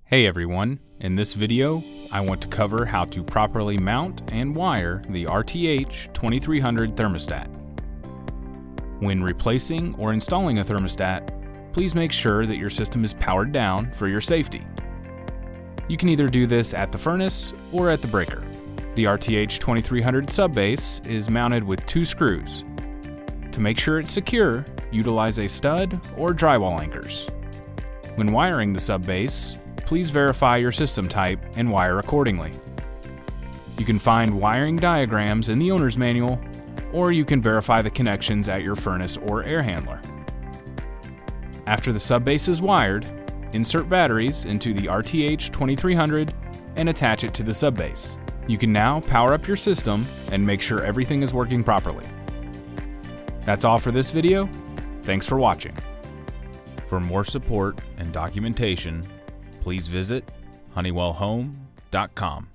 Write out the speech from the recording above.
Hey everyone, in this video I want to cover how to properly mount and wire the RTH2300 thermostat. When replacing or installing a thermostat, please make sure that your system is powered down for your safety. You can either do this at the furnace or at the breaker. The RTH2300 subbase is mounted with 2 screws. To make sure it's secure, utilize a stud or drywall anchors. When wiring the subbase, please verify your system type and wire accordingly. You can find wiring diagrams in the owner's manual, or you can verify the connections at your furnace or air handler. After the subbase is wired, insert batteries into the RTH2300 and attach it to the subbase. You can now power up your system and make sure everything is working properly. That's all for this video. Thanks for watching. For more support and documentation, please visit honeywellhome.com.